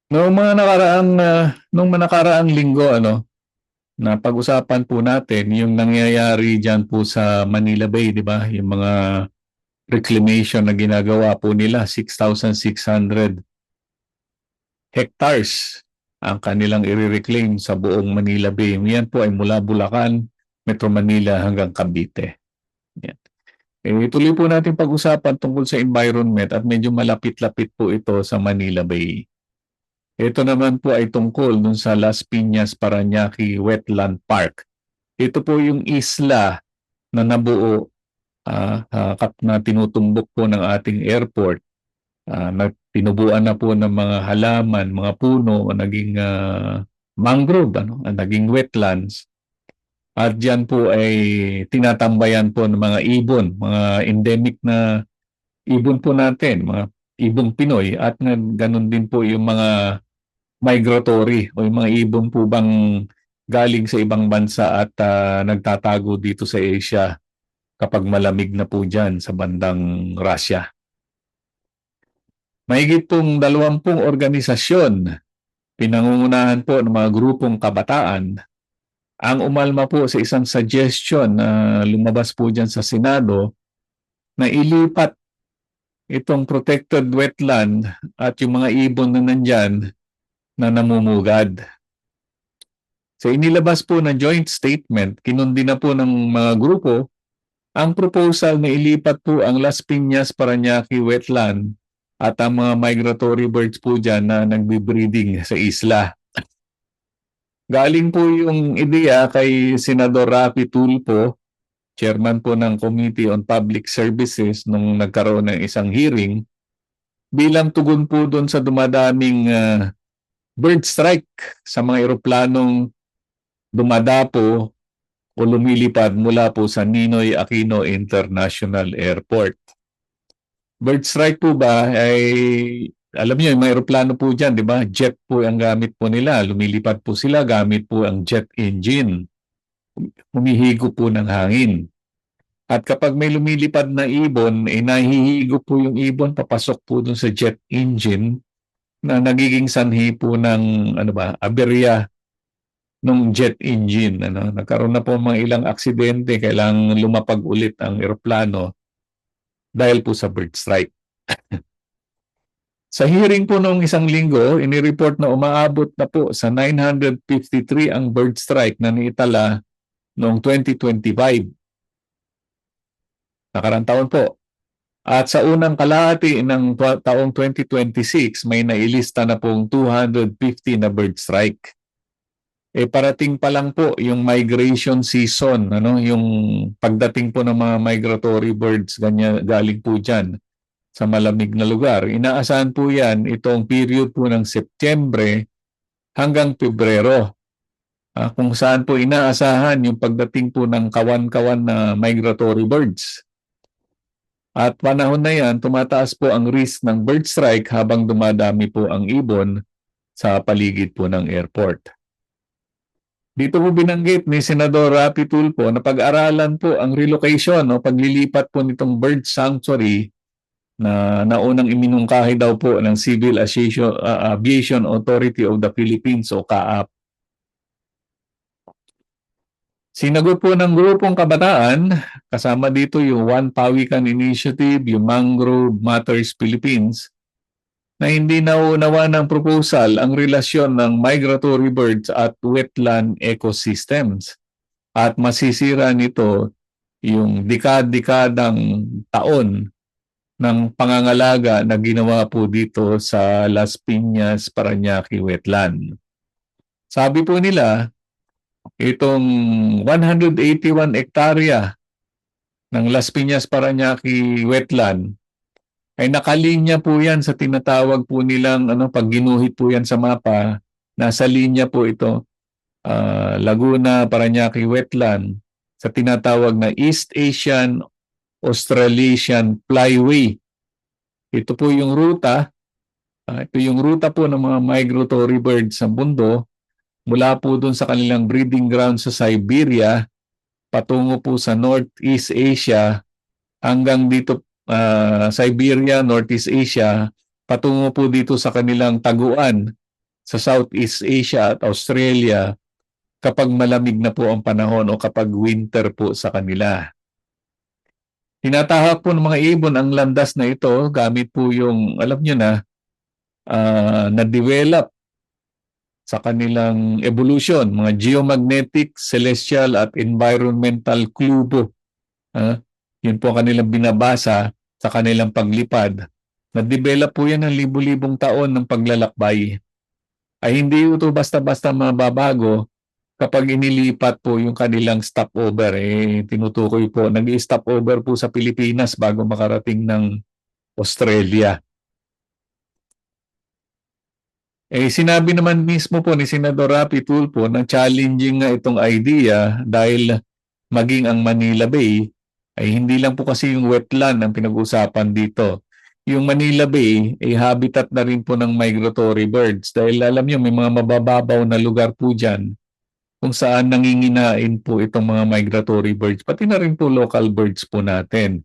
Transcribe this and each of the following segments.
Noong mga nakaraang linggo, na pag-usapan po natin yung nangyayari diyan po sa Manila Bay, di ba? Yung mga reclamation na ginagawa po nila, 6,600 hectares ang kanilang i-reclaim sa buong Manila Bay. Yan po ay mula Bulacan, Metro Manila hanggang Cavite. Yan. Tuloy po natin pag-usapan tungkol sa environment at medyo malapit-lapit po ito sa Manila Bay. Ito naman po ay tungkol dun sa Las Piñas Parañaque Wetland Park. Ito po yung isla na nabuo na tinutumbok po ng ating airport, na tinubuan na po ng mga halaman, mga puno, naging mangrove, naging wetlands. At diyan po ay tinatambayan po ng mga ibon, mga endemic na ibon po natin, mga ibong Pinoy, at ganun din po yung mga migratory o yung mga ibon po bang galing sa ibang bansa at nagtatago dito sa Asia kapag malamig na po dyan sa bandang Russia. Mahigit pong 20 organisasyon, pinangungunahan po ng mga grupong kabataan, ang umalma po sa isang suggestion na lumabas po dyan sa Senado na ilipat itong protected wetland at yung mga ibon na nandyan na namumugad. Sa inilabas po na joint statement, kinundi na po ng mga grupo ang proposal na ilipat po ang Las Piñas Parañaque Wetland at ang mga migratory birds po dyan na nagbe-breeding sa isla. Galing po yung ideya kay Senador Raffy Tulfo, chairman po ng Committee on Public Services, nung nagkaroon ng isang hearing, bilang tugon po doon sa dumadaming bird strike sa mga eroplanong dumadapo o lumilipad mula po sa Ninoy Aquino International Airport. Bird strike po ba ay, alam niyo, may aeroplano po dyan, di ba? Jet po ang gamit po nila. Lumilipad po sila, gamit po ang jet engine. Humihigo po ng hangin. At kapag may lumilipad na ibon, nahihigo po yung ibon, papasok po dun sa jet engine na nagiging sanhi po ng aberya ng jet engine. Nagkaroon na po mga ilang aksidente, kailangang lumapag ulit ang eroplano dahil po sa bird strike. Sa hearing po noong isang linggo, inireport na umaabot na po sa 953 ang bird strike na niitala noong 2025. Nakarang taon po. At sa unang kalahati ng taong 2026, may nailista na pong 250 na bird strike. Parating pa lang po yung migration season, yung pagdating po ng mga migratory birds galing po dyan sa malamig na lugar. Inaasahan po yan itong period po ng Setyembre hanggang Pebrero, kung saan po inaasahan yung pagdating po ng kawan-kawan na migratory birds. At panahon na yan, tumataas po ang risk ng bird strike habang dumadami po ang ibon sa paligid po ng airport. Dito po binanggit ni Senador Raffy Tulfo na pag-aralan po ang relocation, paglilipat po nitong bird sanctuary na naunang iminungkahi daw po ng Civil Aviation Authority of the Philippines o CAAP. Sinagot po ng grupong kabataan, kasama dito yung One Pawikan Initiative, yung Mangrove Matters Philippines, na hindi nauunawa ng proposal ang relasyon ng migratory birds at wetland ecosystems. At masisira nito yung dekadang taon ng pangangalaga na ginawa po dito sa Las Piñas Parañaque Wetland. Sabi po nila, itong 181 hektarya ng Las Piñas Parañaque Wetland ay nakalinya po yan sa tinatawag po nilang, pag ginuhit po yan sa mapa, nasa linya po ito, Laguna Parañaque Wetland, sa tinatawag na East Asian Australasian Flyway. Ito po yung ruta, ito yung ruta po ng mga migratory birds sa mundo, mula po dun sa kanilang breeding ground sa Siberia, patungo po sa Northeast Asia, hanggang dito Siberia, Northeast Asia, patungo po dito sa kanilang taguan sa Southeast Asia at Australia kapag malamig na po ang panahon o kapag winter po sa kanila. Tinatahak po ng mga ibon ang landas na ito gamit po yung, alam nyo na, na-develop sa kanilang evolution, mga geomagnetic, celestial at environmental klubo. Yun po kanilang binabasa sa kanilang paglipad. Na-develop po yan ng libu-libong taon ng paglalakbay. Ay hindi ito basta-basta mababago kapag inilipat po yung kanilang stopover. Tinutukoy po, nag-stopover po sa Pilipinas bago makarating ng Australia. Sinabi naman mismo po ni Senador Rapi Tulfo na challenging nga itong idea dahil maging ang Manila Bay ay hindi lang po kasi yung wetland ang pinag-usapan dito. Yung Manila Bay ay habitat na rin po ng migratory birds dahil alam niyo may mga mabababaw na lugar po dyan kung saan nanginginain po itong mga migratory birds. Pati na rin po local birds po natin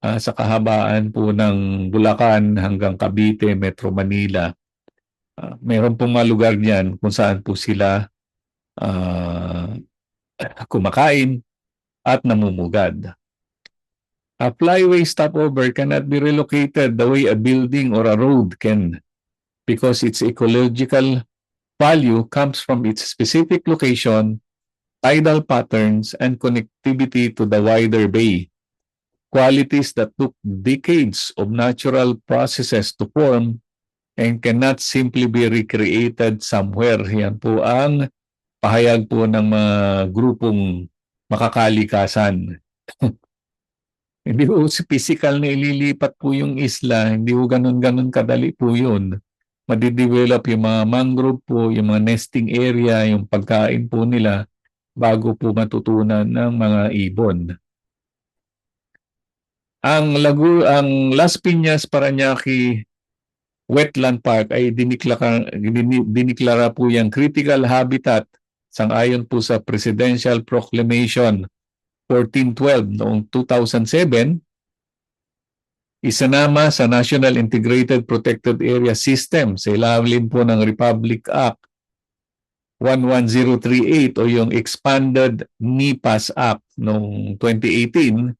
sa kahabaan po ng Bulacan hanggang Cavite, Metro Manila. Meron pong mga lugar niyan kung saan po sila kumakain at namumugad. A flyway stopover cannot be relocated the way a building or a road can because its ecological value comes from its specific location, tidal patterns, and connectivity to the wider bay. Qualities that took decades of natural processes to form and cannot simply be recreated somewhere. Yan po ang pahayag po ng mga grupong makakalikasan. Hindi po physical na ililipat po yung isla, hindi po ganun-ganun kadali po yun. Madidevelop yung mga mangrove po, yung mga nesting area, yung pagkain po nila bago po matutunan ng mga ibon. Ang Las Piñas Parañaque Wetland Park ay diniklara po yung critical habitat sang-ayon po sa Presidential Proclamation 1412 noong 2007, isinama sa National Integrated Protected Area System sa ilalim po ng Republic Act 11038 o yung Expanded NIPAS Act noong 2018.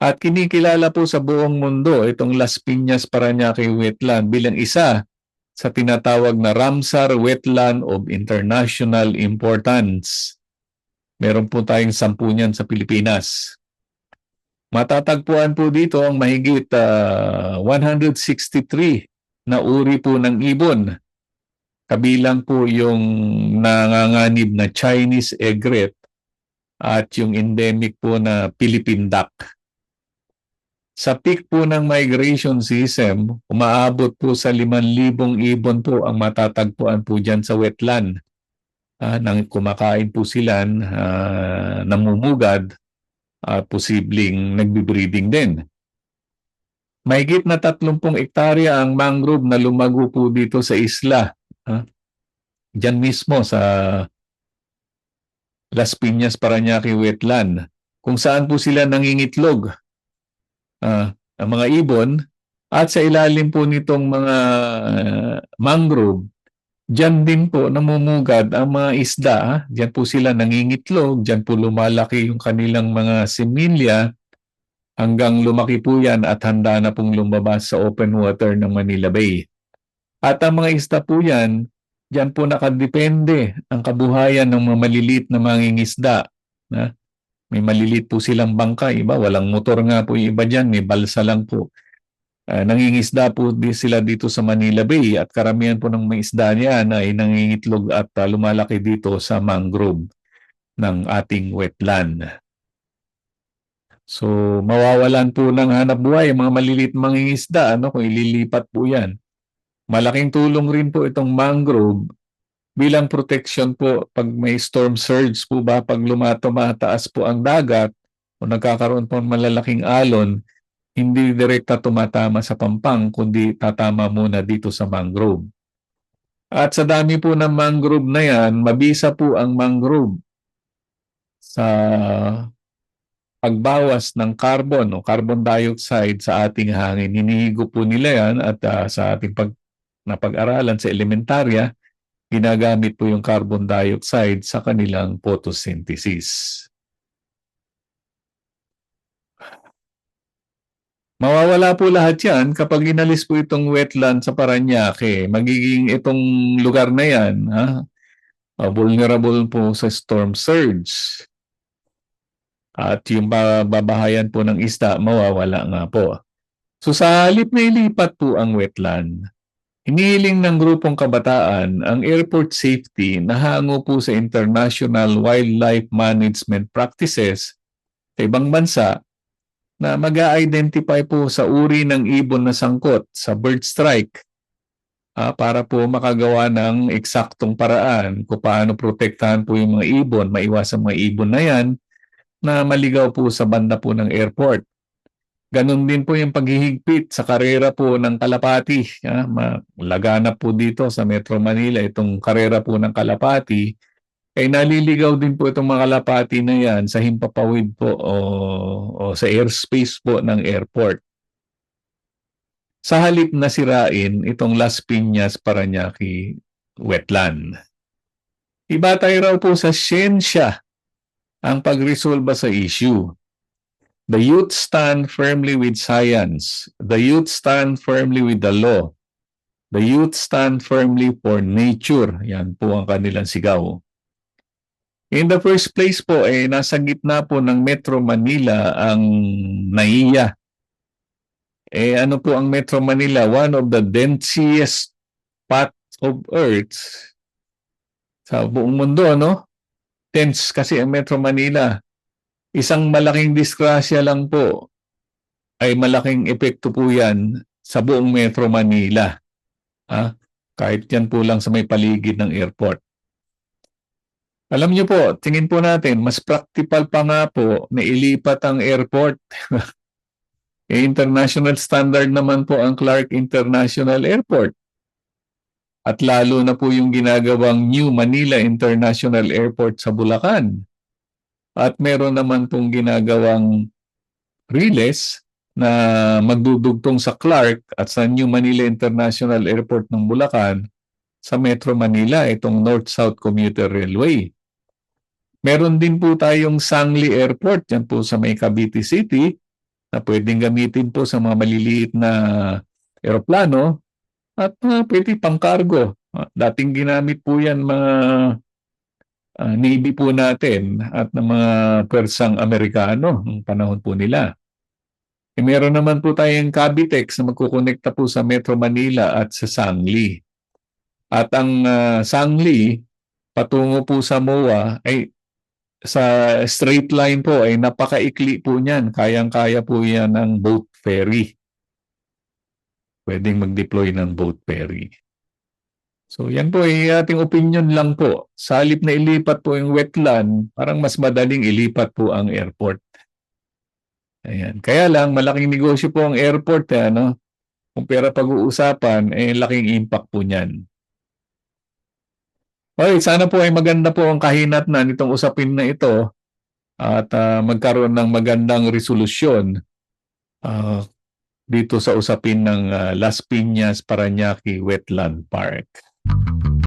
At kinikilala po sa buong mundo itong Las Piñas Parañaque Wetland bilang isa sa tinatawag na Ramsar Wetland of International Importance. Meron po tayong 10 niyan sa Pilipinas. Matatagpuan po dito ang mahigit 163 na uri po ng ibon. Kabilang po yung nanganganib na Chinese egret at yung endemic po na Philippine duck. Sa peak po ng migration season, umaabot po sa 5,000 ibon po ang matatagpuan po dyan sa wetland. Nang kumakain po sila, namumugad, posibleng nagbe-breeding din. Mahigit na 30 hektarya ang mangrove na lumago po dito sa isla. Diyan mismo sa Las Piñas Parañaque Wetland, kung saan po sila nangingitlog. Ang mga ibon at sa ilalim po nitong mga mangrove, diyan din po namumugad ang mga isda. Diyan po sila nangingitlog, diyan po lumalaki yung kanilang mga similya hanggang lumaki po yan at handa na pong lumabas sa open water ng Manila Bay. At ang mga isda po yan, diyan po nakadepende ang kabuhayan ng mga maliliit na mangingisda. May malilit po silang bangka, iba walang motor nga po yung iba dyan, may balsa lang po. Nangingisda po sila dito sa Manila Bay at karamihan po ng mga isda niyan ay nangingitlog at lumalaki dito sa mangrove ng ating wetland. So mawawalan po ng hanap buhay ang mga malilit mangingisda kung ililipat po yan. Malaking tulong rin po itong mangrove bilang protection po pag may storm surge po ba, pag tumataas po ang dagat o nagkakaroon po ng malalaking alon, hindi direkta tumatama sa pampang kundi tatama muna dito sa mangrove. At sa dami po ng mangrove na yan, mabisa po ang mangrove sa pagbawas ng carbon o carbon dioxide sa ating hangin. Hinihigo po nila yan at sa ating napag-aralan sa elementarya, ginagamit po yung carbon dioxide sa kanilang photosynthesis. Mawawala po lahat yan kapag inalis po itong wetland sa Parañaque. Magiging itong lugar na yan, vulnerable po sa storm surge. At yung babahayan po ng isda, mawawala nga po. So sa halip na ilipat po ang wetland, hinihiling ng grupong kabataan ang airport safety na hango po sa international wildlife management practices sa ibang bansa na mag-a-identify po sa uri ng ibon na sangkot sa bird strike para po makagawa ng eksaktong paraan kung paano protektahan po yung mga ibon, maiwasan mga ibon na yan na maligaw po sa banda po ng airport. Ganon din po yung paghihigpit sa karera po ng kalapati. Laganap po dito sa Metro Manila itong karera po ng kalapati. Ay naliligaw din po itong mga kalapati na yan sa himpapawid po o sa airspace po ng airport. Sa halip na sirain itong Las Piñas Parañaque wetland. Ibatay raw po sa siyensya ang pagresolba sa issue. The youth stand firmly with science. The youth stand firmly with the law. The youth stand firmly for nature. Yan po ang kanilang sigaw. In the first place po, nasa gitna po ng Metro Manila ang NAIA. Ano po ang Metro Manila? One of the densest spots of Earth sa buong mundo, no? Dense kasi ang Metro Manila. Isang malaking disgrasya lang po ay malaking epekto po yan sa buong Metro Manila. Kahit yan po lang sa may paligid ng airport. Alam niyo po, tingin po natin, mas practical pa nga po na ilipat ang airport. International standard naman po ang Clark International Airport. At lalo na po yung ginagawang New Manila International Airport sa Bulacan. At meron naman pong ginagawang Riles na magdudugtong sa Clark at sa New Manila International Airport ng Bulacan sa Metro Manila, itong North-South Commuter Railway. Meron din po tayong Sangli Airport, yan po sa may Cavite City, na pwedeng gamitin po sa mga maliliit na eroplano at pwede pang cargo. Dating ginamit po yan mga Navy po natin at ng mga Persang Amerikano ng panahon po nila. Meron naman po tayong Cavitex na magkukonekta po sa Metro Manila at sa Sangli. At ang Sangli, patungo po sa MOA, ay sa straight line po ay napakaikli po niyan. Kayang-kaya po yan ng boat ferry. Pwedeng mag-deploy ng boat ferry. So yan po ay ating opinion lang po. Sa halip na ilipat po yung wetland, parang mas madaling ilipat po ang airport. Ayan. Kaya lang, malaking negosyo po ang airport. Kung pera pag-uusapan, laking impact po niyan. Okay, sana po ay maganda po ang kahinatnan nitong usapin na ito at magkaroon ng magandang resolusyon dito sa usapin ng Las Piñas Parañaque Wetland Park.